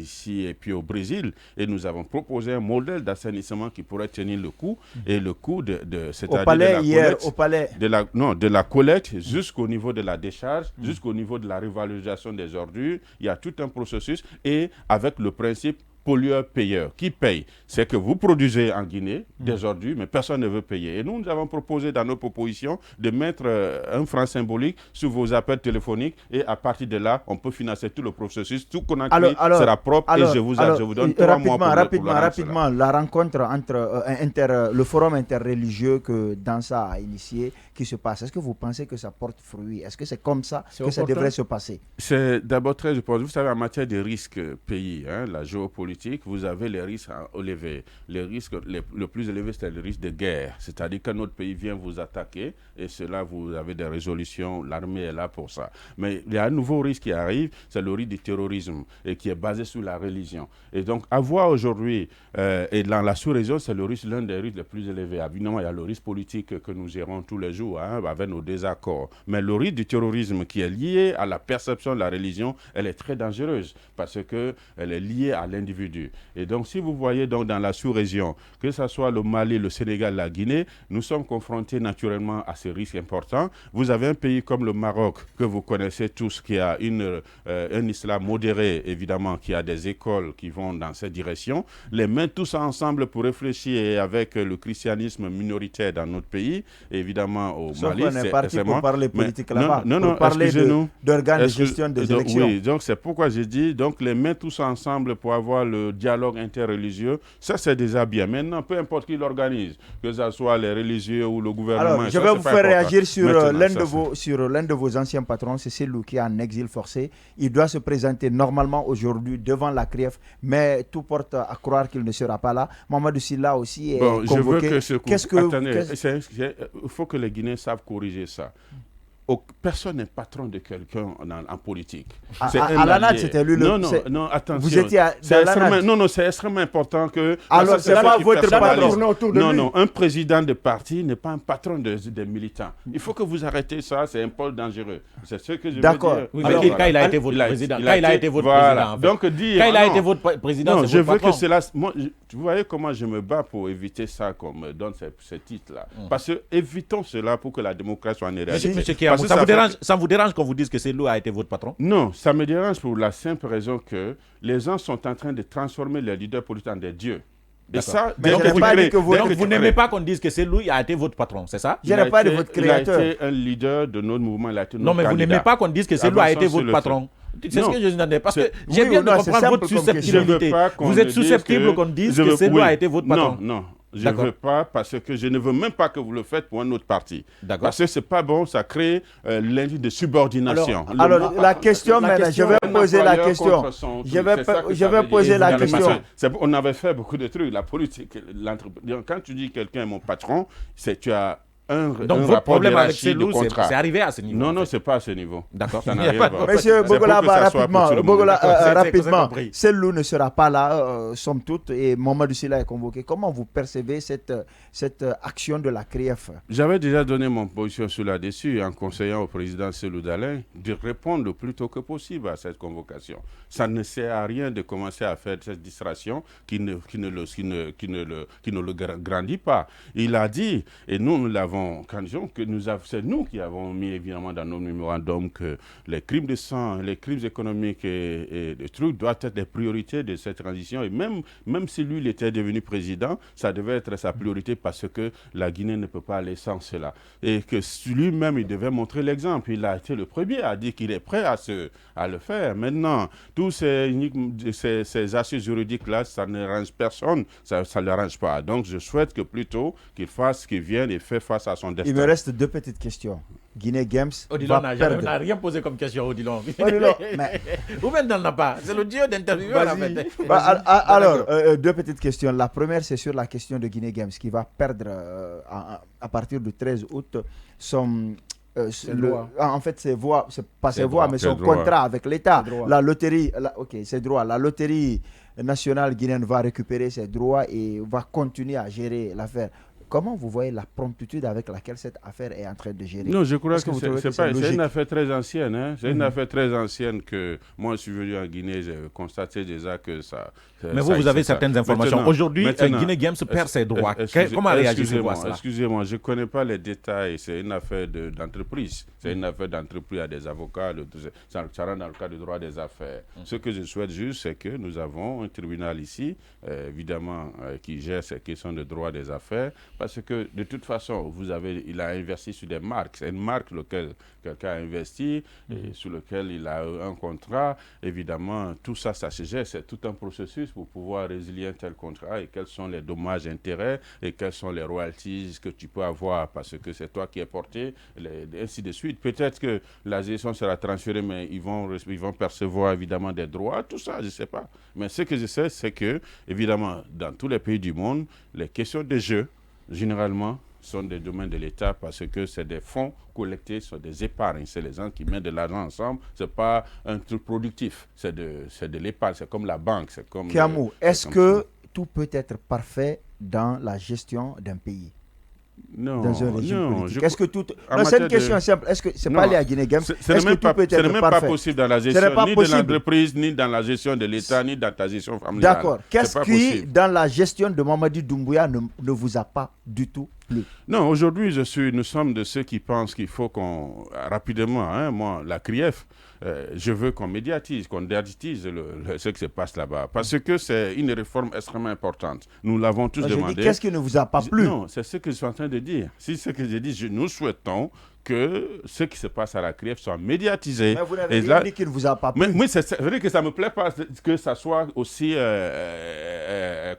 ici et puis au Brésil, et nous avons proposé un modèle d'assainissement qui pourrait tenir le coup, et le coup c'est-à-dire au palais hier, au palais. de la collecte jusqu'au niveau de la décharge, jusqu'au niveau de la revalorisation des ordures. Il y a tout un processus, et avec le principe pollueur-payeur. Qui paye? C'est que vous produisez en Guinée des ordures, mais personne ne veut payer. Et nous avons proposé dans nos propositions de mettre un franc symbolique sur vos appels téléphoniques, et à partir de là, on peut financer tout le processus. Tout Conakry sera propre, et je vous donne 3 mois pour rapidement, la rencontre entre le forum interreligieux que Dansa a initié, qui se passe, est-ce que vous pensez que ça porte fruit? Est-ce que c'est comme ça que ça devrait se passer? C'est d'abord très important. Vous savez, en matière de risques pays, la géopolitique, vous avez les risques élevés. Les risques le plus élevé, c'est le risque de guerre. C'est-à-dire que notre pays vient vous attaquer, et cela, vous avez des résolutions, l'armée est là pour ça. Mais il y a un nouveau risque qui arrive, c'est le risque du terrorisme, et qui est basé sur la religion. Et donc, avoir aujourd'hui, et dans la sous-région, c'est l'un des risques les plus élevés. Évidemment, il y a le risque politique que nous gérons tous les jours, avec nos désaccords. Mais le risque du terrorisme qui est lié à la perception de la religion, elle est très dangereuse, parce qu'elle est liée à l'individu. Et donc, si vous voyez donc dans la sous-région, que ce soit le Mali, le Sénégal, la Guinée, nous sommes confrontés naturellement à ces risques importants. Vous avez un pays comme le Maroc, que vous connaissez tous, qui a un islam modéré, évidemment, qui a des écoles qui vont dans cette direction. Les mains tous ensemble pour réfléchir, avec le christianisme minoritaire dans notre pays, évidemment au Mali. On est parti pour parler politique là-bas, pour parler d'organes de gestion des élections. Oui, donc c'est pourquoi j'ai dit, donc les mains tous ensemble pour avoir le dialogue interreligieux, ça c'est déjà bien. Maintenant, peu importe qui l'organise, que ce soit les religieux ou le gouvernement. Alors, je vais vous faire réagir sur l'un de vos anciens patrons, c'est Cellou, qui est en exil forcé. Il doit se présenter normalement aujourd'hui devant la CRIEF, mais tout porte à croire qu'il ne sera pas là. Mamadou Sylla aussi est convoqué. Il faut que les Guinéens savent corriger ça. Personne n'est patron de quelqu'un en politique. À l'ANAD, c'était lui le... Non, attention. Vous étiez à l'ANAD. Non, c'est extrêmement important que... Alors, c'est pas votre patron. Non, un président de parti n'est pas un patron des militants. Il faut que vous arrêtez ça, c'est un pôle dangereux. C'est ce que je veux dire. D'accord. Oui, mais quand il a été votre président, quand il a été votre président, donc dire... Quand il a été votre président, c'est votre patron. Je veux que cela... Vous voyez comment je me bats pour éviter ça, qu'on me donne ces titres-là. Parce que évitons cela pour que la démocratie soit en réalité. Ça vous dérange qu'on vous dise que Cellou a été votre patron? Non, ça me dérange pour la simple raison que les gens sont en train de transformer les leaders politiques en des dieux. Et ça, donc vous n'aimez pas qu'on dise que Cellou a été votre patron, c'est ça? Je n'ai pas de votre créateur. Il a été un leader de notre mouvement, il a été notre Non, mais candidat. vous n'aimez pas qu'on dise que Cellou a été votre patron. C'est ce que je demandais. Parce que j'ai bien de comprendre votre susceptibilité. Vous êtes susceptible qu'on dise que Cellou a été votre patron. Non. Je ne veux pas, parce que je ne veux même pas que vous le faites pour un autre parti. Parce que ce n'est pas bon, ça crée l'indice de subordination. Alors la question, maintenant, je vais poser la question. Je vais poser la question. On avait fait beaucoup de trucs, la politique, quand tu dis quelqu'un est mon patron, tu as donc votre problème avec Cellou, c'est arrivé à ce niveau? Non, ce n'est pas à ce niveau. D'accord. Monsieur Bogola, rapidement, Cellou ne sera pas là, somme toute, et Mamadou Sylla est convoqué. Comment vous percevez cette action de la CRIEF? J'avais déjà donné mon position sur là-dessus en conseillant au président Cellou Dalein de répondre le plus tôt que possible à cette convocation. Ça ne sert à rien de commencer à faire cette distraction qui ne le grandit pas. Il a dit, et nous l'avons c'est nous qui avons mis évidemment dans nos mémorandums que les crimes de sang, les crimes économiques et les trucs doivent être des priorités de cette transition. Et même si lui il était devenu président, ça devait être sa priorité parce que la Guinée ne peut pas aller sans cela. Et que lui-même, il devait montrer l'exemple. Il a été le premier à dire qu'il est prêt à le faire. Maintenant, tous ces assises juridiques-là, ça ne range personne, ça ne l'arrange pas. Donc, je souhaite que plutôt qu'il vienne et fasse face à son destin. Il me reste 2 petites questions. Guinée Games Odilon n'a rien posé comme question, Odilon. Ou même n'en a pas. C'est le dieu d'intervieweur. Alors, 2 petites questions. La première, c'est sur la question de Guinée Games qui va perdre à partir du 13 août son... en fait, c'est pas ses voix, mais son contrat avec l'État. La loterie, ses droits. La loterie nationale guinéenne va récupérer ses droits et va continuer à gérer l'affaire. comment vous voyez la promptitude avec laquelle cette affaire est en train de gérer? Non, je crois que c'est une affaire très ancienne. Hein? C'est une affaire très ancienne que moi, je suis venu en Guinée, j'ai constaté déjà que ça... Mais vous avez certaines informations. Aujourd'hui, Guinée Games perd ses droits. Comment réagissez-vous à cela? Excusez-moi, je ne connais pas les détails. C'est une affaire d'entreprise. C'est une affaire d'entreprise à des avocats. Ça rentre dans le cadre du droit des affaires. Ce que je souhaite juste, c'est que nous avons un tribunal ici, évidemment, qui gère ces questions de droit des affaires. Parce que, de toute façon, il a investi sur des marques. C'est une marque sur laquelle quelqu'un a investi et sur lequel il a un contrat. Évidemment, tout ça, ça se gère. C'est tout un processus pour pouvoir résilier un tel contrat et quels sont les dommages intérêts et quels sont les royalties que tu peux avoir parce que c'est toi qui es porté, ainsi de suite. Peut-être que la gestion sera transférée, mais ils vont percevoir évidemment des droits, tout ça, je ne sais pas. Mais ce que je sais, c'est que, évidemment, dans tous les pays du monde, les questions de jeu, généralement, sont des domaines de l'État parce que c'est des fonds collectés sur des épargnes. C'est les gens qui mettent de l'argent ensemble. Ce n'est pas un truc productif. C'est de l'épargne. C'est comme la banque. Kiamou, est-ce que tout peut être parfait dans la gestion d'un pays? Non, dans un régime non. politique. Est-ce que tout... Non, c'est une question simple. Est-ce que c'est pas aller à Guinée Games? Ce n'est même pas possible dans la gestion ni de l'entreprise, ni dans la gestion de l'État, ni dans ta gestion familiale. D'accord. Qu'est-ce qui, dans la gestion de Mamadi Doumbouya, ne vous a pas du tout plu? Non, aujourd'hui, nous sommes de ceux qui pensent qu'il faut qu'on, rapidement, moi, la CRIEF, je veux qu'on médiatise, qu'on médiatise ce qui se passe là-bas. Parce que c'est une réforme extrêmement importante. Nous l'avons tous demandé. Qu'est-ce qui ne vous a pas plu? Non, c'est ce que je suis en train de dire. Si ce que je dis, nous souhaitons que ce qui se passe à la CRIEF soit médiatisé. Mais vous n'avez rien dit qu'il ne vous a pas plu. Oui, c'est vrai que ça ne me plaît pas que ça soit aussi...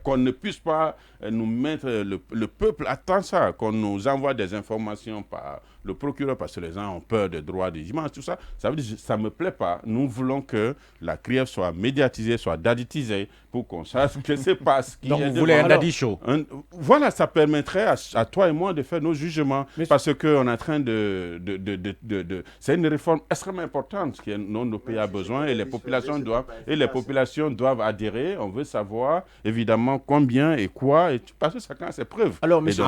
qu'on ne puisse pas nous mettre... Le peuple attend ça, qu'on nous envoie des informations par le procureur, parce que les gens ont peur des droits des images, tout ça. Ça veut dire que ça ne me plaît pas. Nous voulons que la CRIEF soit médiatisée, soit daditisée, pour qu'on sache ce qui se passe. Donc vous voulez un daddy show? Voilà, ça permettrait à toi et moi de faire nos jugements, parce qu'on est en train c'est une réforme extrêmement importante que nos pays ont besoin et les populations doivent adhérer. On veut savoir évidemment combien et quoi, parce que ça quand c'est preuve. Alors, monsieur,